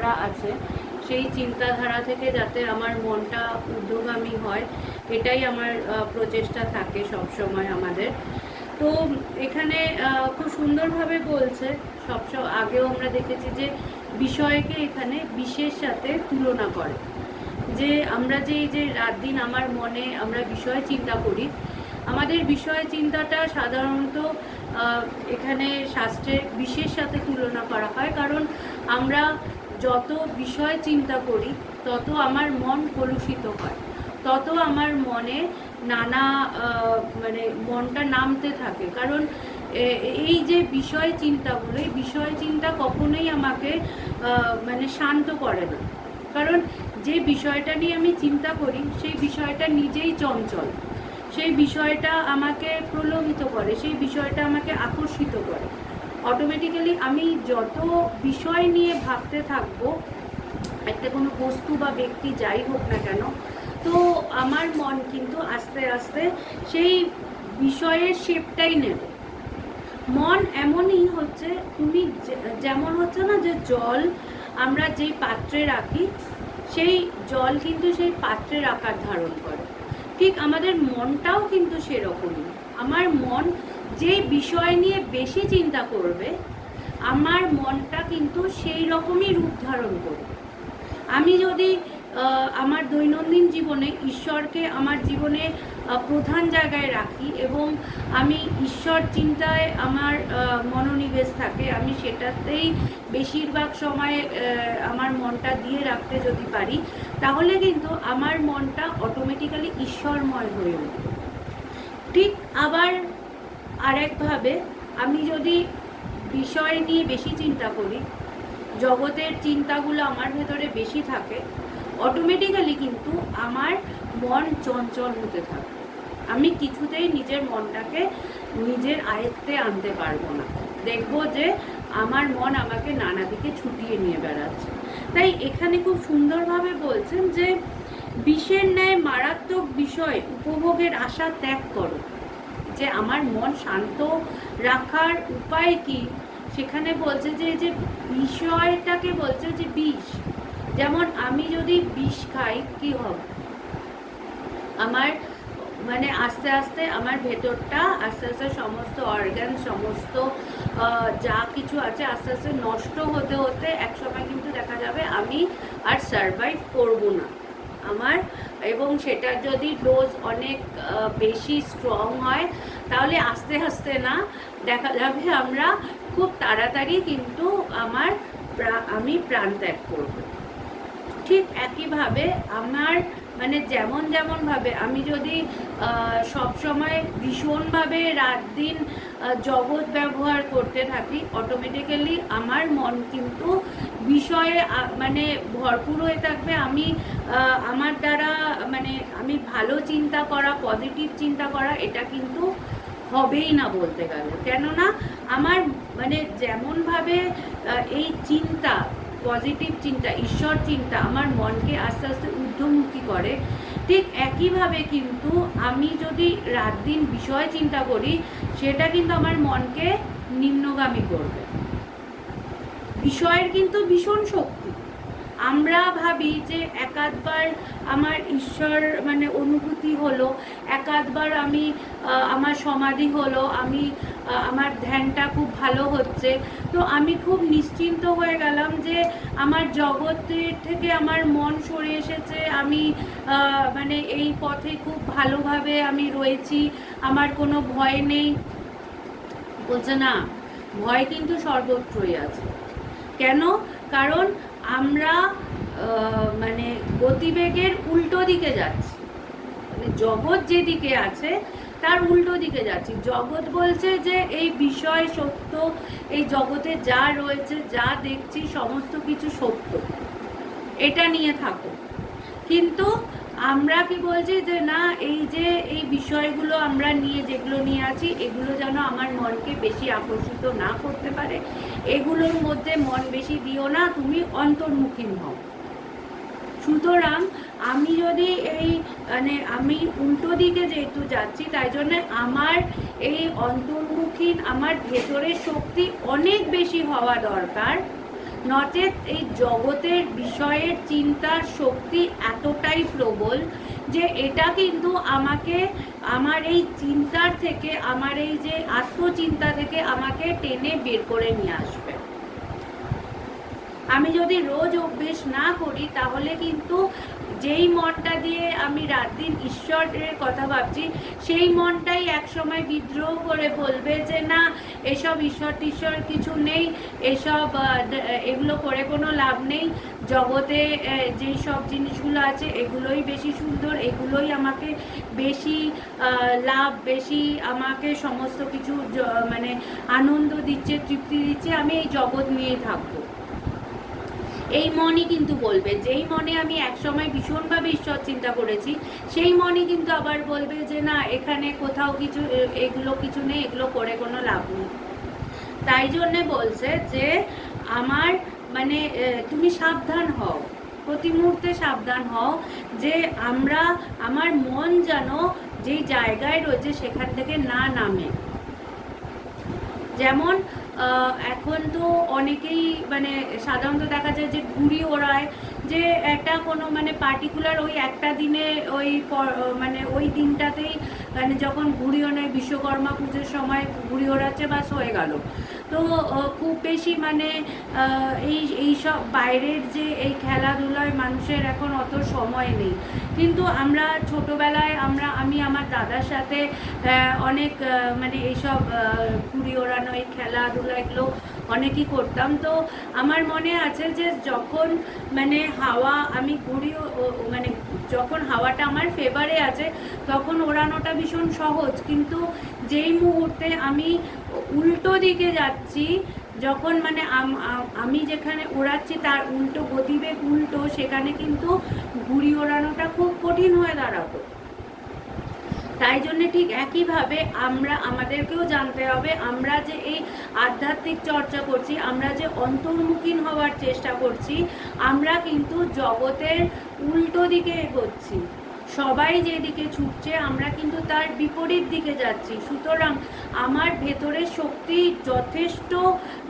চিন্তাধারা আছে সেই চিন্তাধারা থেকে যাতে আমার মনটা ঊর্ধ্বগামী হয়, এটাই আমার প্রচেষ্টা থাকে সব সময় আমাদের। তো এখানে খুব সুন্দরভাবে বলছে, আগেও আমরা দেখেছি যে বিষয়কে এখানে বিশেষ সাথে তুলনা করে, যে আমরা যে রাত দিন আমার মনে আমরা বিষয় চিন্তা করি, আমাদের বিষয় চিন্তাটা সাধারণত এখানে শাস্ত্রে বিশেষ সাথে তুলনা করা হয়, কারণ আমরা যত বিষয় চিন্তা করি তত আমার মন কলুষিত হয়, তত আমার মনে নানা মানে মনটা নামতে থাকে। কারণ এই যে বিষয় চিন্তাগুলো, এই বিষয় চিন্তা কখনোই আমাকে মানে শান্ত করে না, কারণ যে বিষয়টা নিয়ে আমি চিন্তা করি সেই বিষয়টা নিজেই চঞ্চল, সেই বিষয়টা আমাকে প্রলোভিত করে, সেই বিষয়টা আমাকে আকর্ষিত করে। অটোমেটিক্যালি আমি যত বিষয় নিয়ে ভাবতে থাকবো, একটা কোনো বস্তু বা ব্যক্তি যাই হোক না কেন, তো আমার মন কিন্তু আস্তে আস্তে সেই বিষয়ের শেপটাই নেবে। মন এমনই হচ্ছে, তুমি যেমন হচ্ছে না যে জল আমরা যেই পাত্রে রাখি সেই জল কিন্তু সেই পাত্রের আকার ধারণ করে, ঠিক আমাদের মনটাও কিন্তু সেরকমই। আমার মন যে বিষয় নিয়ে বেশি চিন্তা করবে, আমার মনটা কিন্তু সেই রকমই রূপ ধারণ করবে। আমি যদি আমার দৈনন্দিন জীবনে ঈশ্বরকে আমার জীবনে প্রধান জায়গায় রাখি এবং আমি ঈশ্বর চিন্তায় আমার মনোনিবেশ থাকে, আমি সেটাতেই বেশিরভাগ সময় আমার মনটা দিয়ে রাখতে যদি পারি, তাহলে কিন্তু আমার মনটা অটোমেটিক্যালি ঈশ্বরময় হয়ে ওঠে। ঠিক আবার আরেকভাবে আমি যদি বিষয় নিয়ে বেশি চিন্তা করি, জগতের চিন্তাগুলো আমার ভেতরে বেশি থাকে, অটোমেটিক্যালি কিন্তু আমার মন চঞ্চল হতে থাকে, আমি কিছুতেই নিজের মনটাকে নিজের আয়ত্তে আনতে পারবো না, দেখবো যে আমার মন আমাকে নানা দিকে ছুটিয়ে নিয়ে বেড়াচ্ছে। তাই এখানে খুব সুন্দরভাবে বলছেন যে বিষের ন্যায় মারাত্মক বিষয় উপভোগের আশা ত্যাগ করো। যে আমার মন শান্ত রাখার উপায় কি, সেখানে বলছে যে যে বিষয়টাকে বলছে যে বিষ, যেমন আমি যদি বিষ খাই কি হবে, আমার মানে আস্তে আস্তে আমার ভেতরটা আস্তে আস্তে সমস্ত অর্গান, সমস্ত যা কিছু আছে আস্তে আস্তে নষ্ট হতে হতে একসময় কিন্তু দেখা যাবে আমি আর সারভাইভ করব না আমার, এবং সেটার যদি ডোজ অনেক বেশি স্ট্রং হয় তাহলে আস্তে আস্তে না দেখা যাবে আমরা খুব তাড়াতাড়ি কিন্তু আমি প্রাণত্যাগ করব। ঠিক একইভাবে আমার মানে যেমনভাবে আমি যদি সব সময় ভীষণভাবে রাত দিন জগৎ ব্যবহার করতে থাকি, অটোমেটিক্যালি আমার মন কিন্তু বিষয়ে মানে ভরপুর হয়ে থাকবে। আমি আমার দ্বারা মানে আমি ভালো চিন্তা করা, পজিটিভ চিন্তা করা, এটা কিন্তু হবেই না বলতে গেলে। কেননা আমার মানে যেমনভাবে এই চিন্তা, পজিটিভ চিন্তা, ঈশ্বর চিন্তা আমার মনকে আস্তে আস্তে ঊর্ধ্বমুখী করে, ঠিক একইভাবে কিন্তু আমি যদি রাত দিন বিষয় চিন্তা করি, সেটা কিন্তু আমার মনকে নিম্নগামী করবে। বিষয়ের কিন্তু ভীষণ শক্তি। আমরা ভাবি যে একাধবার আমার ঈশ্বর মানে অনুভূতি হলো, একাধবার আমি আমার সমাধি হলো, আমি আমার ধ্যানটা খুব ভালো হচ্ছে, তো আমি খুব নিশ্চিন্ত হয়ে গেলাম যে আমার জগতের থেকে আমার মন সরে এসেছে, আমি মানে এই পথে খুব ভালোভাবে আমি রয়েছি, আমার কোনো ভয় নেই। বলছে না, ভয় কিন্তু সর্বত্রই আছে। কেন? কারণ আমরা মানে গতিবেগের উল্টো দিকে যাচ্ছি, মানে জগৎ যেদিকে আছে তার উল্টো দিকে যাচ্ছি। জগৎ বলছে যে এই বিষয় সত্য, এই জগতে যা রয়েছে, যা দেখছি সমস্ত কিছু সত্য, এটা নিয়ে থাকো। কিন্তু আমরা কি বলছি যে না, এই যে এই বিষয়গুলো আমরা যেগুলো নিয়ে আছি, এগুলো যেন আমার মনকে বেশি আকর্ষিত না করতে পারে, এগুলোর মধ্যে মন বেশি দিও না, তুমি অন্তর্মুখী হও। সুতরাং আমি যদি এই মানে আমি উল্টো দিকে যেহেতু যাচ্ছি, তাই জন্য আমার এই অন্তর্মুখী, আমার ভেতরের শক্তি অনেক বেশি হওয়া দরকার, নচেত এই জগতের বিষয়ের চিন্তার শক্তি এতটাই প্রবল যে এটা কিন্তু আমাকে আমার এই চিন্তার থেকে, আমার এই যে আত্মচিন্তা থেকে আমাকে টেনে বের করে নিয়ে আসবে। আমি যদি রোজ অভ্যেস না করি তাহলে কিন্তু যেই মনটা দিয়ে আমি রাত দিন ঈশ্বরের কথা ভাবছি, সেই মনটাই একসময় বিদ্রোহ করে বলবে যে না, এসব ঈশ্বর টিশ্বর কিছু নেই, এসব এগুলো করে কোনো লাভ নেই, জগতে যেই সব জিনিসগুলো আছে এগুলোই বেশি সুন্দর, এগুলোই আমাকে বেশি লাভ, বেশি আমাকে সমস্ত কিছু মানে আনন্দ দিচ্ছে, তৃপ্তি দিচ্ছে, আমি এই জগৎ নিয়েই থাকবো। এই মনই কিন্তু বলবে। যেই মনে আমি একসময় ভীষণভাবে ঈশ্বর চিন্তা করেছি, সেই মনই কিন্তু আবার বলবে যে না, এখানে কোথাও কিছু, এগুলো কিছু নেই, এগুলো করে কোনো লাভ নেই। তাই জন্যে বলছে যে আমার মানে তুমি সাবধান হও, প্রতি মুহূর্তে সাবধান হও যে আমার মন যেন যেই জায়গায় রয়েছে সেখান থেকে না নামে। যেমন এখন তো অনেকেই মানে সাধারণত দেখা যায় যে ঘুড়ি ওড়ায়, যে একটা কোনো মানে পার্টিকুলার ওই একটা দিনে ওই মানে ওই দিনটাতেই মানে যখন ঘুড়ি ওড়ায়, বিশ্বকর্মা পুজোর সময় ঘুড়ি ওড়াচ্ছে, বাস হয়ে গেল। তো খুব বেশি মানে এই সব বাইরের যে এই খেলাধুলায় মানুষের এখন অত সময় নেই। কিন্তু আমরা ছোটোবেলায় আমি আমার দাদার সাথে অনেক মানে এইসব ঘুড়ি ওড়ানো, এই খেলাধুলা এগুলো অনেকই করতাম। তো আমার মনে আছে যে যখন মানে হাওয়া, আমি ঘুড়ি মানে যখন হাওয়াটা আমার ফেভারে আছে তখন ওড়ানোটা ভীষণ সহজ, কিন্তু যেই মুহূর্তে আমি উল্টো দিকে যাচ্ছি, যখন মানে আমি যেখানে ওড়াচ্ছি তার উল্টো গতিবেগ উল্টো, সেখানে কিন্তু ঘুড়ি ওড়ানোটা খুব কঠিন হয়ে দাঁড়াতো। তাই জন্য ঠিক একইভাবে আমাদেরকেও জানতে হবে, আমরা যে এই আধ্যাত্মিক চর্চা করছি, আমরা যে অন্তর্মুখী হওয়ার চেষ্টা করছি, আমরা কিন্তু জগতের উল্টো দিকে এগোচ্ছি। সবাই যেদিকে ছুটছে আমরা কিন্তু তার বিপরীত দিকে যাচ্ছি। সুতরাং আমার ভেতরে শক্তি যথেষ্ট,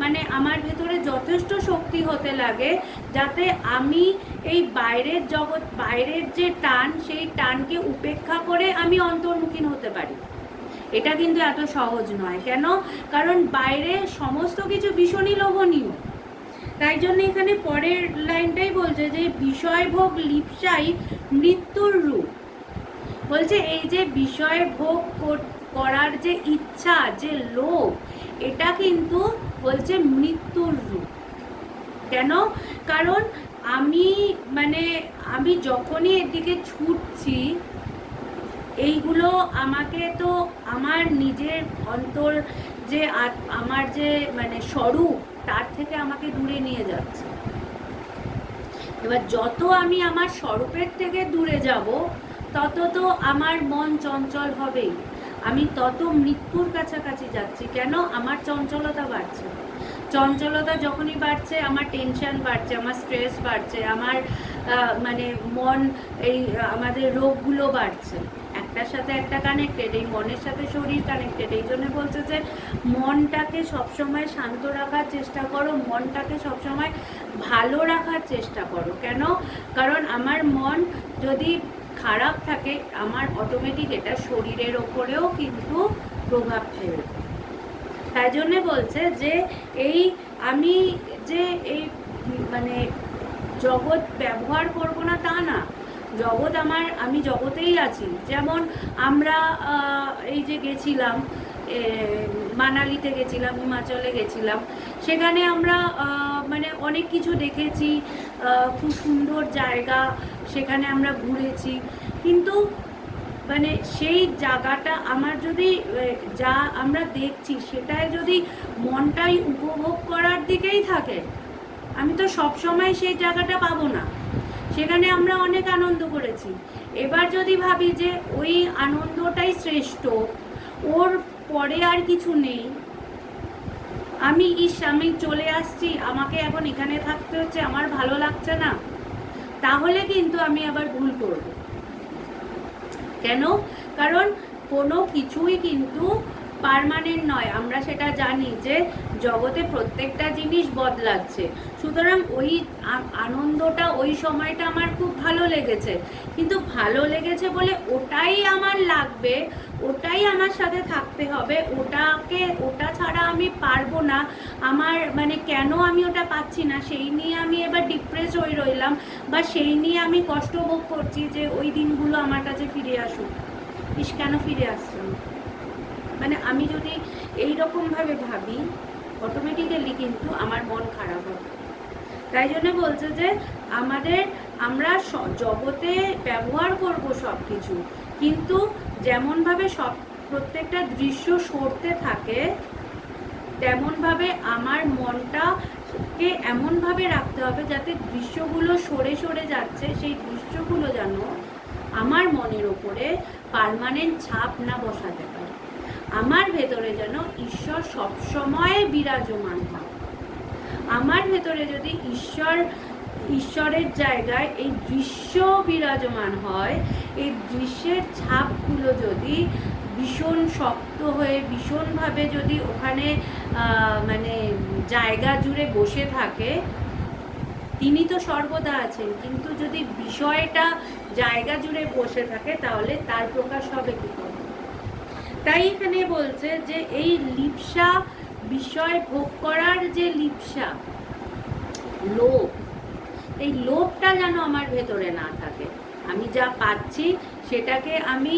মানে আমার ভেতরে যথেষ্ট শক্তি হতে লাগে যাতে আমি এই বাইরের জগৎ, বাইরের যে টান, সেই টানকে উপেক্ষা করে আমি অন্তর্মুখী হতে পারি। এটা কিন্তু এত সহজ নয়। কেন? কারণ বাইরে সমস্ত কিছু ভীষণই লোভনীয়। তাই জন্য এখানে পরের লাইনটাই বলছে যে বিষয় ভোগ লিপ্সাই মৃত্যুর রূপ। বলছে এই যে বিষয় ভোগ করার যে ইচ্ছা, যে লোভ, এটা কিন্তু বলছে মৃত্যুর রূপ। কেন? কারণ আমি যখনই এদিকে ছুটছি, এইগুলো আমাকে তো আমার নিজের অন্তর যে আমার যে মানে স্বরূপ, তার থেকে আমাকে দূরে নিয়ে যাচ্ছে। এবার যত আমি আমার স্বরূপের থেকে দূরে যাব, তত তো আমার মন চঞ্চল হবেই, আমি তত মৃত্যুর কাছাকাছি যাচ্ছি। কেন? আমার চঞ্চলতা বাড়ছে। চঞ্চলতা যখনই বাড়ছে, আমার টেনশন বাড়ছে, আমার স্ট্রেস বাড়ছে, আমার মানে মন, এই আমাদের রোগগুলো বাড়ছে। একটার সাথে একটা কানেক্টেড, এই মনের সাথে শরীর কানেক্টেড। এই জন্য বলছে যে মনটাকে সবসময় শান্ত রাখার চেষ্টা করো, মনটাকে সবসময় ভালো রাখার চেষ্টা করো। কেন? কারণ আমার মন যদি খারাপ থাকে, আমার অটোমেটিক এটা শরীরের ওপরেও কিন্তু প্রভাব ফেলবে। তাই জন্যে বলছে যে আমি যে এই মানে জগৎ ব্যবহার করব না তা না, জগৎ আমি জগতেই আছি। যেমন আমরা এই যে গেছিলাম মানালিতে গেছিলাম, হিমাচলে গেছিলাম, সেখানে আমরা মানে অনেক কিছু দেখেছি, খুব সুন্দর জায়গা, সেখানে আমরা ঘুরেছি। কিন্তু মানে সেই জায়গাটা আমার যদি যা আমরা দেখছি সেটাই যদি মনটাই উপভোগ করার দিকেই থাকে, আমি তো সব সময় সেই জায়গাটা পাবো না। সেখানে আমরা অনেক আনন্দ করেছি, এবার যদি ভাবি যে ওই আনন্দটাই শ্রেষ্ঠ, ওর পরে আর কিছু নেই, আমি চলে আসছি, আমাকে এখন এখানে থাকতে হচ্ছে, আমার ভালো লাগছে না, তাহলে কিন্তু আমি আবার ভুল করব। কেন? কারণ কোনো কিছুই কিন্তু পার্মানেন্ট নয়, আমরা সেটা জানি যে জগতে প্রত্যেকটা জিনিস বদলাচ্ছে। সুতরাং ওই আনন্দটা, ওই সময়টা আমার খুব ভালো লেগেছে, কিন্তু ভালো লেগেছে বলে ওটাই আমার লাগবে, ওটাই আমার সাথে থাকতে হবে, ওটা ছাড়া আমি পারবো না, আমার মানে কেন আমি ওটা পাচ্ছি না সেই নিয়ে আমি এবার ডিপ্রেস হয়ে রইলাম, বা সেই নিয়ে আমি কষ্ট ভোগ করছি যে ওই দিনগুলো আমার কাছে ফিরে আসুক। কেন ফিরে আসছে না? মানে আমি যদি এইরকমভাবে ভাবি, অটোমেটিক্যালি কিন্তু আমার মন খারাপ হবে। তাই জন্য বলছে যে আমরা জগতে ব্যবহার করব সব কিছু, কিন্তু যেমনভাবে প্রত্যেকটা দৃশ্য সরতে থাকে, তেমনভাবে আমার মনটাকে এমনভাবে রাখতে হবে যাতে দৃশ্যগুলো সরে সরে যাচ্ছে, সেই দৃশ্যগুলো যেন আমার মনের ওপরে পার্মানেন্ট ছাপ না বসাতে পারে। আমার ভেতরে যেন ঈশ্বর সবসময় বিরাজমান হয়। আমার ভেতরে যদি ঈশ্বরের জায়গায় এই দৃশ্য বিরাজমান হয়, এই দৃশ্যের ছাপগুলো যদি ভীষণ শক্ত হয়ে ভীষণভাবে যদি ওখানে মানে জায়গা জুড়ে বসে থাকে, তিনি তো সর্বদা আছেন, কিন্তু যদি বিষয়টা জায়গা জুড়ে বসে থাকে তাহলে তার প্রকাশ হবে কি করে? তাই এখানে বলছে যে এই লিপ্সা, বিষয় ভোগ করার যে লিপ্সা, লোভ, এই লোভটা যেন আমার ভেতরে না থাকে। আমি যা পাচ্ছি সেটাকে আমি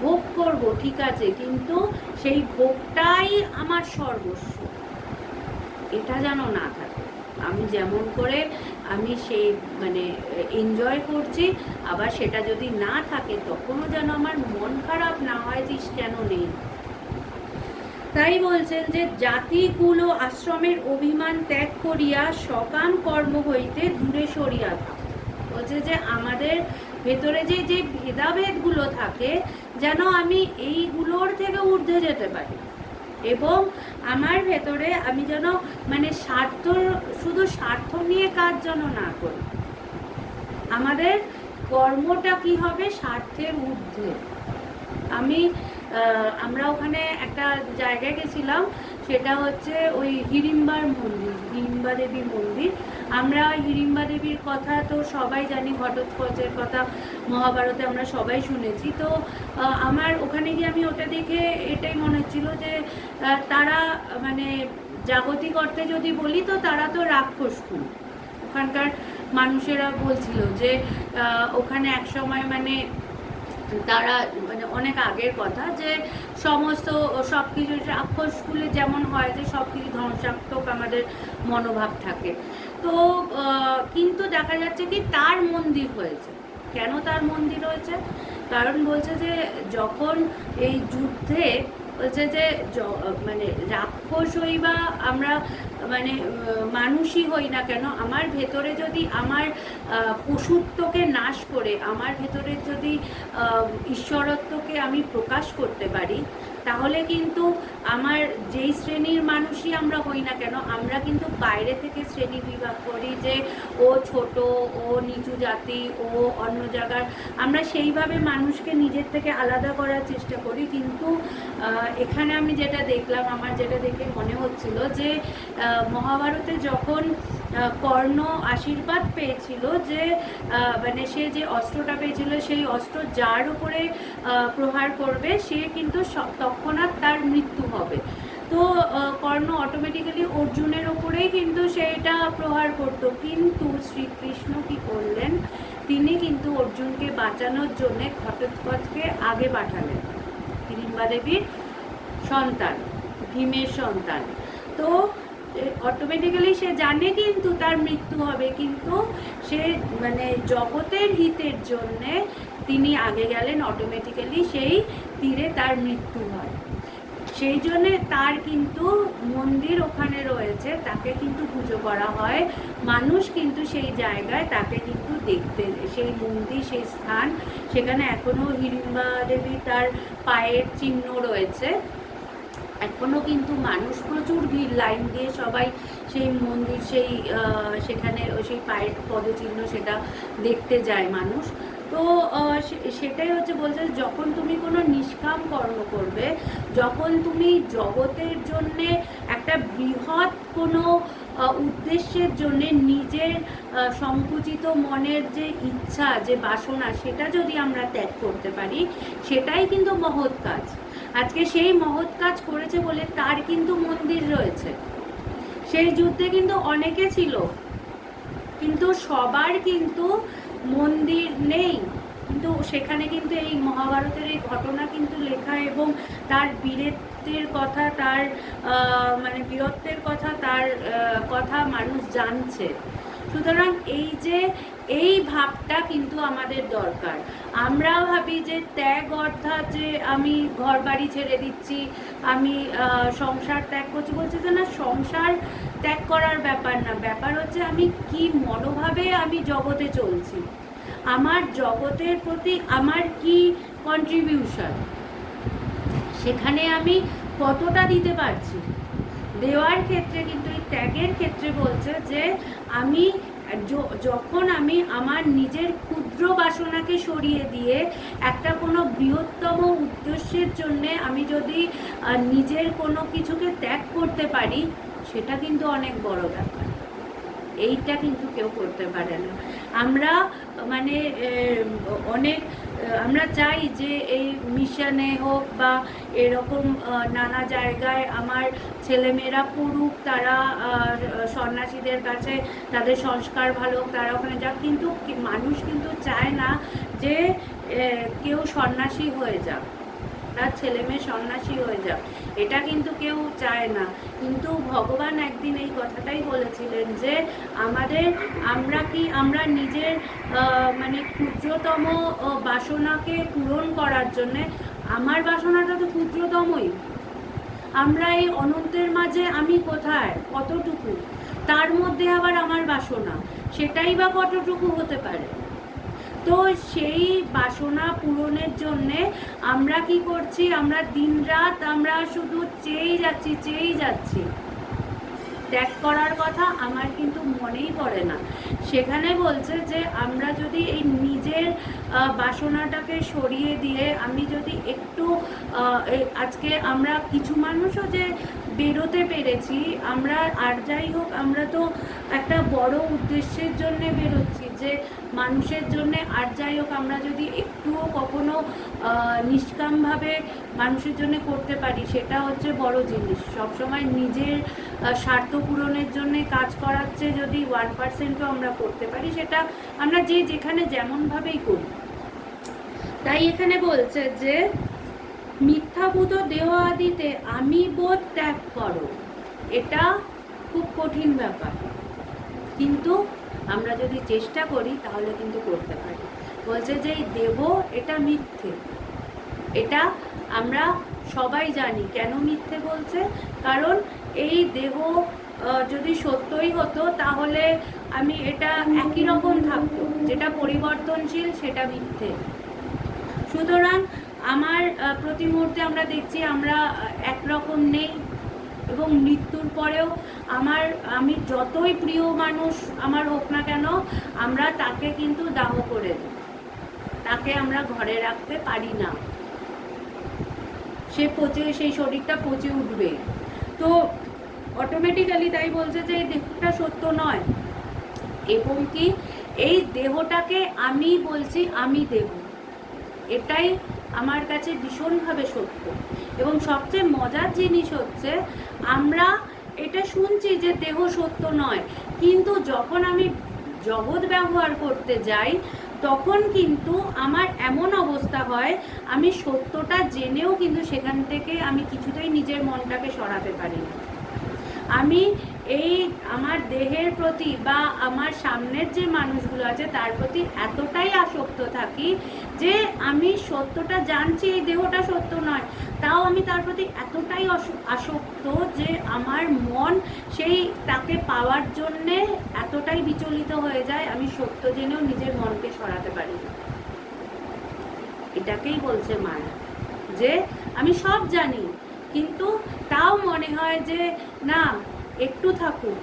ভোগ করব, ঠিক আছে, কিন্তু সেই ভোগটাই আমার সর্বস্ব, এটা যেন না থাকে। আমি যেমন করে আমি সেই মানে এনজয় করছি, আবার সেটা যদি না থাকে তখনও যেন আমার মন খারাপ না হয় যে কেন নেই। তাই বলছেন যে জাতি কুল ও আশ্রমের অভিমান ত্যাগ করিয়া সকাম কর্ম হইতে দূরে সরিয়া থাক। বলছে যে আমাদের ভেতরে যে যে ভেদাভেদগুলো থাকে যেন আমি এইগুলোর থেকে ঊর্ধ্বে যেতে পারি, এবং আমার ভেতরে আমি যেন মানে শুধু স্বার্থ নিয়ে কাজ যেন না করি। আমাদের কর্মটা কি হবে? স্বার্থের ঊর্ধ্বে। আমরা ওখানে একটা জায়গায় গেছিলাম, সেটা হচ্ছে ওই হিড়িম্বার মন্দির, হিড়িম্বা দেবীর মন্দির। আমরা হিড়িম্বা দেবীর কথা তো সবাই জানি, ঘটোৎকচের কথা মহাভারতে আমরা সবাই শুনেছি। তো আমার ওখানে গিয়ে আমি ওটা দেখে এটাই মনে হচ্ছিল যে তারা মানে জাগতিক অর্থে যদি বলি তো তারা তো রাক্ষস কুল। ওখানকার মানুষেরা বলছিল যে ওখানে এক সময় মানে তারা মানে অনেক আগের কথা, যে সমস্ত সব কিছু রাক্ষস কুলে যেমন হয় যে সব কিছু ধ্বংসাত্মক আমাদের মনোভাব থাকে। তো কিন্তু দেখা যাচ্ছে কি তার মন্দির হয়েছে। কেন তার মন্দির হয়েছে? কারণ বলছে যে যখন এই যুদ্ধে বলছে যে মানে রাক্ষস হই বা আমরা মানে মানুষই হই না কেন, আমার ভেতরে যদি আমার পশুত্বকে নাশ করে আমার ভেতরে যদি ঈশ্বরত্বকে আমি প্রকাশ করতে পারি, তাহলে কিন্তু আমার যেই শ্রেণীর মানুষই আমরা হই না কেন, আমরা কিন্তু বাইরে থেকে শ্রেণী বিভাগ করি যে ও ছোট, ও নিচু জাতি, ও অন্য জায়গার, আমরা সেইভাবে মানুষকে নিজের থেকে আলাদা করার চেষ্টা করি। কিন্তু এখানে আমি যেটা দেখলাম, আমার যেটা দেখে মনে হচ্ছিল যে মহাভারতে যখন কর্ণ আশীর্বাদ পেয়েছিল যে মানে সে যে অস্ত্রটা পেয়েছিল সেই অস্ত্র যার উপরে প্রহার করবে সে কিন্তু তৎক্ষণাৎ তার মৃত্যু হবে। তো কর্ণ অটোমেটিক্যালি অর্জুনের ওপরেই কিন্তু সেটা প্রহার করত, কিন্তু শ্রীকৃষ্ণ কি করলেন, তিনি কিন্তু অর্জুনকে বাঁচানোর জন্য ঘটোৎকচকে আগে পাঠালেন, হিড়িম্বা দেবীর সন্তান, ভীমের সন্তান। তো অটোমেটিক্যালি সে জানে কিন্তু তার মৃত্যু হবে, কিন্তু সে মানে জগতের হিতের জন্যে তিনি আগে গেলেন, অটোমেটিক্যালি সেই তীরে তার মৃত্যু হয়। সেই জন্যে তার কিন্তু মন্দির ওখানে রয়েছে, তাকে কিন্তু পুজো করা হয়, মানুষ কিন্তু সেই জায়গায় তাকে কিন্তু দেখতে, সেই মন্দির, সেই স্থান, সেখানে এখনো হিড়িম্বা দেবী তার পায়ের চিহ্ন রয়েছে, এখনো কিন্তু মানুষ প্রচুর ভিড়, লাইন দিয়ে সবাই সেই মন্দির, সেই সেখানে সেই পায়ের পদচিহ্ন সেটা দেখতে যায় মানুষ। তো সেটাই হচ্ছে বলছে, যখন তুমি কোনো নিষ্কাম কর্ম করবে, যখন তুমি জগতের জন্যে একটা বৃহৎ কোনো উদ্দেশ্যের জন্যে নিজের সংকুচিত মনের যে ইচ্ছা, যে বাসনা, সেটা যদি আমরা ত্যাগ করতে পারি, সেটাই কিন্তু মহৎ কাজ। আজকে সেই মহৎ কাজ করেছে বলে তার কিন্তু মন্দির রয়েছে। সেই যুদ্ধে কিন্তু অনেকে ছিল, কিন্তু সবার কিন্তু মন্দির নেই। কিন্তু সেখানে কিন্তু এই মহাভারতের এই ঘটনা কিন্তু লেখা, এবং তার বীরত্বের কথা, তার মানে বীরত্বের কথা, তার কথা মানুষ জানছে। সুতরাং এই ভাবটা কিন্তু আমাদের দরকার। আমরা ভাবি যে ত্যাগ অর্থাৎ যে আমি ঘর বাড়ি ছেড়ে দিচ্ছি, আমি সংসার ত্যাগ করছি। বলছে যে না, সংসার ত্যাগ করার ব্যাপার না, ব্যাপার হচ্ছে আমি কি মনোভাবে আমি জগতে চলছি, আমার জগতের প্রতি আমার কি কন্ট্রিবিউশন, সেখানে আমি কতটা দিতে পারছি। দেওয়ার ক্ষেত্রে কিন্তু এই ত্যাগের ক্ষেত্রে বলছে যে আমি যখন আমি আমার নিজের ক্ষুদ্র বাসনাকে সরিয়ে দিয়ে একটা কোনো বৃহত্তম উদ্দেশ্যের জন্যে আমি যদি নিজের কোনো কিছুকে ত্যাগ করতে পারি, সেটা কিন্তু অনেক বড় ব্যাপার। এইটা কিন্তু কেউ করতে পারে না। আমরা মানে অনেক আমরা চাই যে এই মিশনে হোক বা এরকম নানা জায়গায় আমার ছেলেমেয়েরা পড়ুক, তারা সন্ন্যাসীদের কাছে তাদের সংস্কার ভালো হোক, তারা ওখানে যাক। কিন্তু মানুষ কিন্তু চায় না যে কেউ সন্ন্যাসী হয়ে যাক, তার ছেলে মেয়ে সন্ন্যাসী হয়ে যাক, এটা কিন্তু কেউ চায় না। কিন্তু ভগবান একদিন এই কথাটাই বলেছিলেন যে আমরা নিজের মানে ক্ষুদ্রতম বাসনাকে পূরণ করার জন্যে, আমার বাসনাটা তো ক্ষুদ্রতমই, আমরা এই অনন্তের মাঝে আমি কোথায়, কতটুকু, তার মধ্যে আবার আমার বাসনা, সেটাই বা কতটুকু হতে পারে। তো সেই বাসনা পূরণের জন্যে আমরা কি করছি, আমরা দিনরাত আমরা শুধু চেয়েই যাচ্ছি। ত্যাগ করার কথা আমার কিন্তু মনেই পড়ে না। সেখানে বলছে যে আমরা যদি এই নিজের বাসনাটাকে সরিয়ে দিয়ে আমি যদি একটু আজকে আমরা কিছু মানুষও যে বেরোতে পেরেছি, আমরা আর যাই হোক, আমরা তো একটা বড় উদ্দেশ্যের জন্য বেরোচ্ছি, যে মানুষের জন্য। আর যাই হোক, আমরা যদি একটুও কখনো নিষ্কামভাবে মানুষের জন্য করতে পারি, সেটা হচ্ছে বড় জিনিস। সবসময় নিজের স্বার্থ পূরণের জন্য কাজ করাচ্ছে যদি 1%ও আমরা করতে পারি, সেটা আমরা যেখানে যেমনভাবেই করি। তাই এখানে বলছে যে মিথ্যাভূত দেহ আদিতে আমি বোধ ত্যাগ করো। এটা খুব কঠিন ব্যাপার, কিন্তু আমরা যদি চেষ্টা করি তাহলে কিন্তু করতে পারি। বলছে যে এই দেহ এটা মিথ্যে, এটা আমরা সবাই জানি। কেন মিথ্যে বলছে? কারণ এই দেহ যদি সত্যই হতো তাহলে আমি এটা একই রকম থাকতো, যেটা পরিবর্তনশীল সেটা মিথ্যে। সুতরাং আমার প্রতি মুহূর্তে আমরা দেখছি আমরা একরকম নেই, এবং মৃত্যুর পরেও আমি যতই প্রিয় মানুষ আমার হোক না কেন, আমরা তাকে কিন্তু দাহ করে দিই, তাকে আমরা ঘরে রাখতে পারি না, সেই শরীরটা পচে উঠবে। তো অটোমেটিক্যালি তাই বলছে যে এই দেহটা সত্য নয়, এবং কি এই দেহটাকে আমি বলছি আমি দেহ, এটাই আমার কাছে ভীষণভাবে সত্য। এবং সবচেয়ে মজার জিনিস হচ্ছে আমরা এটা শুনছি যে দেহ সত্য নয়, কিন্তু যখন আমি জগৎ ব্যবহার করতে যাই তখন কিন্তু আমার এমন অবস্থা হয় আমি সত্যটা জেনেও কিন্তু সেখান থেকে আমি কিছুতেই নিজের মনটাকে সরাতে পারি না। আমি এই আমার দেহের প্রতি বা আমার সামনের যে মানুষগুলো আছে তার প্রতি এতটাই আসক্ত থাকি যে আমি সত্যটা জানছি এই দেহটা সত্য নয়, তাও আমি তার প্রতি এতটাই আসক্ত যে আমার মন সেই তাকে পাওয়ার জন্যে এতটাই বিচলিত হয়ে যায়, আমি সত্য জেনেও নিজের মনকে সরাতে পারি না। এটাকেই বলছে মায়া, যে আমি সব জানি কিন্তু তাও মনে হয় যে না, একটু থাকুক,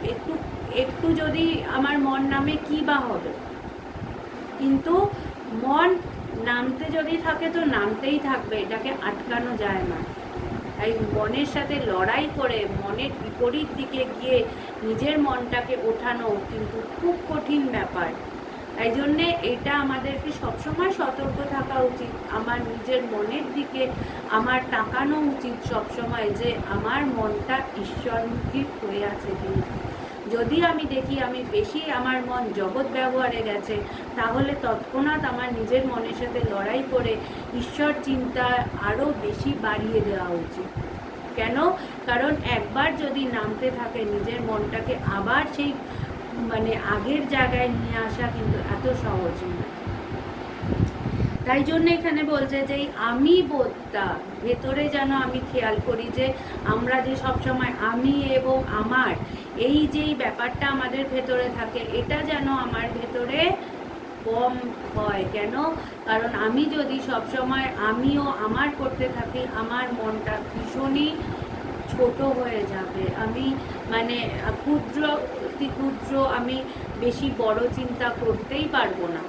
একটু যদি আমার মন নামে কি বা হবে। কিন্তু মন নামতে যদি থাকে তো নামতেই থাকবে, এটাকে আটকানো যায় না। তাই মনের সাথে লড়াই করে মনের বিপরীত দিকে গিয়ে নিজের মনটাকে ওঠানো কিন্তু খুব কঠিন ব্যাপার। তাই জন্যে এটা আমাদেরকে সবসময় সতর্ক থাকা উচিত, আমার নিজের মনের দিকে আমার তাকানো উচিত সবসময়, যে আমার মনটা ঈশ্বরমুখী হয়ে আছে কিনা। যদি আমি দেখি আমি বেশি আমার মন জগৎ ব্যবহারে গেছে, তাহলে তৎক্ষণাৎ আমার নিজের মনের সাথে লড়াই করে ঈশ্বর চিন্তা আরও বেশি বাড়িয়ে দেওয়া উচিত। কেন? কারণ একবার যদি নামতে থাকে নিজের মনটাকে আবার সেই আগের জায়গায় নিয়ে আসা কিন্তু এত সহজ নয়। তাই জন্য এখানে বলছে যে আমি বোধটা ভেতরে যেন আমি খেয়াল করি, যে আমরা যে সবসময় আমি এবং আমার এই যেই ব্যাপারটা আমাদের ভেতরে থাকে, এটা যেন আমার ভেতরে কম হয়। কেন? কারণ আমি যদি সবসময় আমিও আমার করতে থাকি, আমার মনটা ভীষণই ছোট হয়ে যাবে। আমি ক্ষুদ্র ক্ষুদ্র আমি বেশি বড় চিন্তা করতেই পারবো না।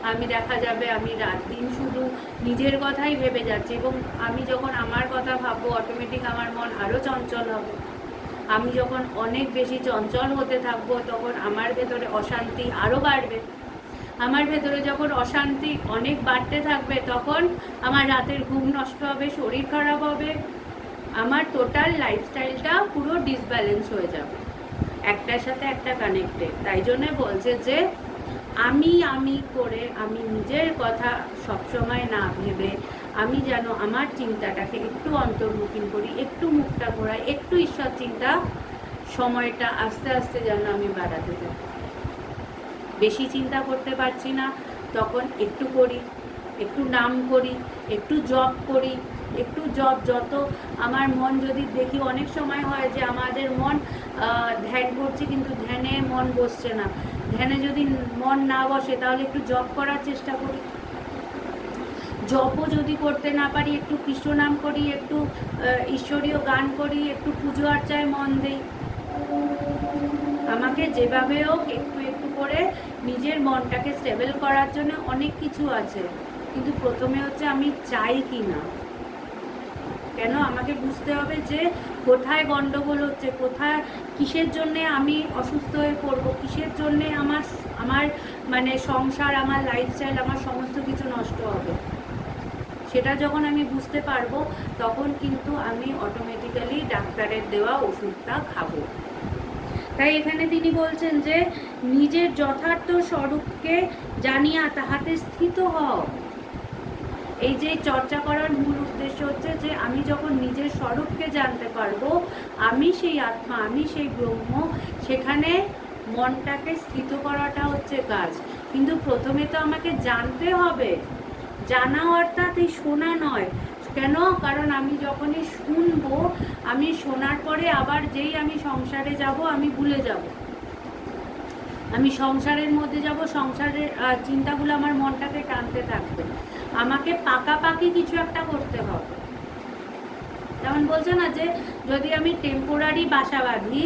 আমি দেখা যাবে আমি রাত দিন শুধু নিজের কথাই ভেবে যাচ্ছি, এবং আমি যখন আমার কথা ভাববো অটোমেটিক আমার মন আরও চঞ্চল হবে। আমি যখন অনেক বেশি চঞ্চল হতে থাকবো তখন আমার ভেতরে অশান্তি আরও বাড়বে। আমার ভেতরে যখন অশান্তি অনেক বাড়তে থাকবে তখন আমার রাতের ঘুম নষ্ট হবে, শরীর খারাপ হবে, আমার টোটাল লাইফস্টাইলটা পুরো ডিসব্যালেন্স হয়ে যাবে, একটার সাথে একটা কানেক্টেড। তাই জন্যে বলছে যে আমি করে আমি নিজের কথা সবসময় না ভেবে আমি যেন আমার চিন্তাটাকে একটু অন্তর্মুখী করি, একটু মুখটা ঘোরাই, একটু ঈশ্বর চিন্তা সময়টা আস্তে আস্তে যেন আমি বাড়াতে থাকি। বেশি চিন্তা করতে পারছি না তখন একটু করি, একটু নাম করি, একটু জপ করি, একটু জপ। যত আমার মন যদি দেখি অনেক সময় হয় যে আমাদের মন ধ্যান করছে কিন্তু ধ্যানে মন বসছে না, ধ্যানে যদি মন না বসে তাহলে একটু জপ করার চেষ্টা করি। জপও যদি করতে না পারি একটু কৃষ্ণ নাম করি, একটু ঈশ্বরীয় গান করি, একটু পুজো আর্চায় মন দেই। আমাকে যেভাবে হোক একটু একটু করে নিজের মনটাকে স্টেবল করার জন্য অনেক কিছু আছে, কিন্তু প্রথমে হচ্ছে আমি চাই কি না। কেন? আমাকে বুঝতে হবে যে কোথায় গন্ডগোল হচ্ছে, কোথায় কিসের জন্যে আমি অসুস্থ হয়ে পড়বো, কিসের জন্যে আমার সংসার, আমার লাইফস্টাইল, আমার সমস্ত কিছু নষ্ট হবে। সেটা যখন আমি বুঝতে পারবো তখন কিন্তু আমি অটোমেটিক্যালি ডাক্তারের দেওয়া ওষুধটা খাবো। তাই এখানে তিনি বলছেন যে নিজের যথার্থ স্বরূপকে জানিয়া তাহাতে স্থিত হও। এই যে চর্চা করার মূল উদ্দেশ্য হচ্ছে যে আমি যখন নিজের স্বরূপকে জানতে পারবো, আমি সেই আত্মা, আমি সেই ব্রহ্ম, সেখানে মনটাকে স্থিত করাটা হচ্ছে কাজ। কিন্তু প্রথমে তো আমাকে জানতে হবে। জানা অর্থাৎ এই শোনা নয়। কেন? কারণ আমি যখনই শুনবো, আমি শোনার পরে আবার যেই আমি সংসারে যাব আমি ভুলে যাব, আমি সংসারের মধ্যে যাব, সংসারের চিন্তাগুলো আমার মনটাকে টানতে থাকবে। আমাকে পাকাপাকি কিছু একটা করতে হবে। যেমন বলছে না যে যদি আমি টেম্পোরারি বাসা বাঁধি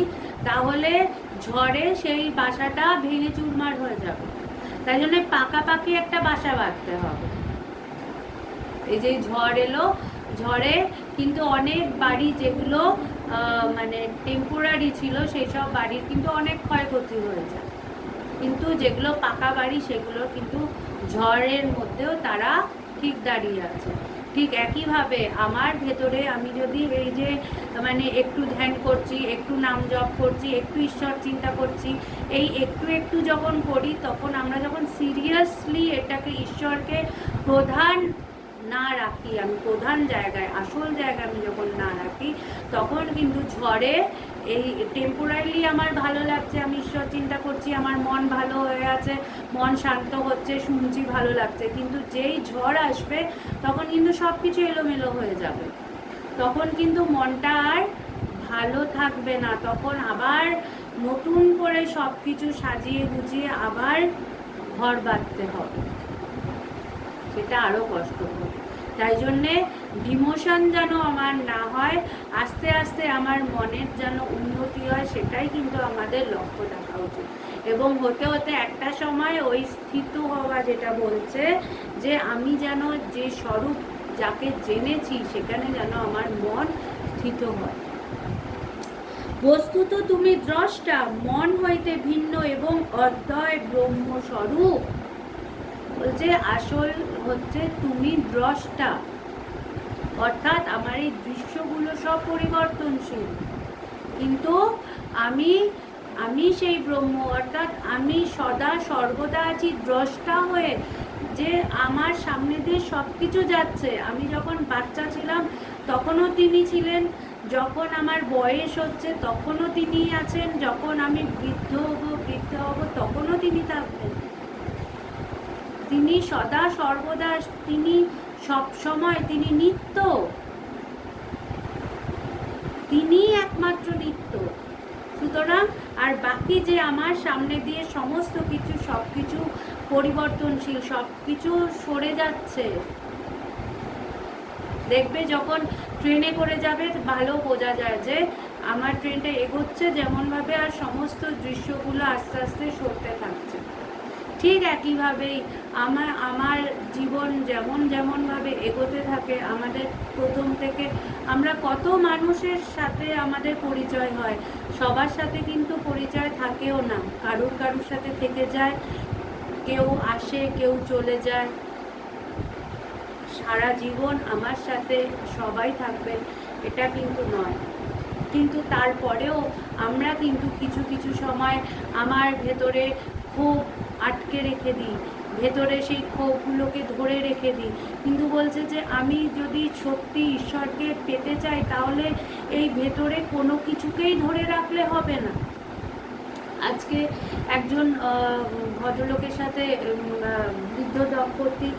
তাহলে ঝড়ে সেই বাসাটা ভেঙে চুরমার হয়ে যাবে। তাই জন্য পাকাপাকি একটা বাসা বাঁধতে হবে। এই যে ঝড় এলো, ঝড়ে কিন্তু অনেক বাড়ি যেগুলো টেম্পোরারি ছিল সেই সব বাড়ির কিন্তু অনেক ক্ষয়ক্ষতি হয়েছে, কিন্তু যেগুলো পাকা বাড়ি সেগুলো কিন্তু ঝড়ের মধ্যেও তারা ঠিক দাঁড়িয়ে আছে। ঠিক একইভাবে আমার ভেতরে আমি যদি এই যে একটু ধ্যান করছি, একটু নাম জপ করছি, একটু ঈশ্বর চিন্তা করছি, এই একটু একটু যখন করি তখন আমরা যখন সিরিয়াসলি এটাকে ঈশ্বরকে প্রধান না রাখি, আমি প্রধান জায়গায়, আসল জায়গায় আমি যখন না রাখি, তখন কিন্তু ঝড়ে এই টেম্পোরারিলি আমার ভালো লাগছে, আমি ঈশ্বর চিন্তা করছি, আমার মন ভালো হয়ে আছে, মন শান্ত হচ্ছে, শুনছি, ভালো লাগছে, কিন্তু যেই ঝড় আসবে তখন কিন্তু সব কিছু এলোমেলো হয়ে যাবে। তখন কিন্তু মনটা আর ভালো থাকবে না, তখন আবার নতুন করে সব কিছু সাজিয়ে গুছিয়ে আবার ঘর বাঁধতে হবে, সেটা আরও কষ্ট হবে। তাই জন্যে ডিমোশন যেন আমার না হয়, আস্তে আস্তে আমার মনের যেন উন্নতি হয়, সেটাই কিন্তু আমাদের লক্ষ্য রাখা উচিত। এবং হতে হতে একটা সময় ওই স্থিত হওয়া যেটা বলছে যে আমি যেন যে স্বরূপ যাকে জেনেছি সেখানে যেন আমার মন স্থিত হয়। বস্তুত তুমি দ্রষ্টা, মন হইতে ভিন্ন এবং অদ্বয় ব্রহ্মস্বরূপ। বলছে আসল হচ্ছে তুমি দ্রষ্টা, অর্থাৎ আমার এই দৃশ্যগুলো সব পরিবর্তনশীল, কিন্তু আমি আমি সেই ব্রহ্ম, অর্থাৎ আমি সদা সর্বদা আছি দ্রষ্টা হয়ে, যে আমার সামনে দিয়ে সব কিছু যাচ্ছে। আমি যখন বাচ্চা ছিলাম তখনও তিনি ছিলেন, যখন আমার বয়স হচ্ছে তখনও তিনি আছেন, যখন আমি বৃদ্ধ হব তখনও তিনি থাকবেন। তিনি সদা সর্বদা, তিনি সব সময়, তিনি নিত্য, তিনিই একমাত্র নিত্য। সুতরাং আর বাকি যে আমার সামনে দিয়ে সমস্ত কিছু, সব কিছু পরিবর্তনশীল, সব কিছু সরে যাচ্ছে। দেখবে যখন ট্রেনে করে যাবে ভালো বোঝা যায় যে আমার ট্রেনটা এগোচ্ছে যেমনভাবে, আর সমস্ত দৃশ্যগুলো আস্তে আস্তে সরতে থাকছে। ঠিক একইভাবেই আমার জীবন যেমনভাবে এগোতে থাকে, আমাদের প্রথম থেকে আমরা কত মানুষের সাথে আমাদের পরিচয় হয়, সবার সাথে কিন্তু পরিচয় থাকেও না, কারুর সাথে থেকে যায়, কেউ আসে কেউ চলে যায়। সারা জীবন আমার সাথে সবাই থাকবেন এটা কিন্তু নয়। কিন্তু তারপরেও আমরা কিন্তু কিছু কিছু সময় আমার ভেতরে ক্ষোভ আটকে রেখে দিই, ভেতরে সেই ক্ষোভগুলোকে ধরে রেখে দিই। কিন্তু বলছে যে আমি যদি সত্যি ঈশ্বরকে পেতে চাই তাহলে এই ভেতরে কোনো কিছুকেই ধরে রাখলে হবে না। আজকে একজন ভদ্রলোকের সাথে বৃদ্ধ দম্পতি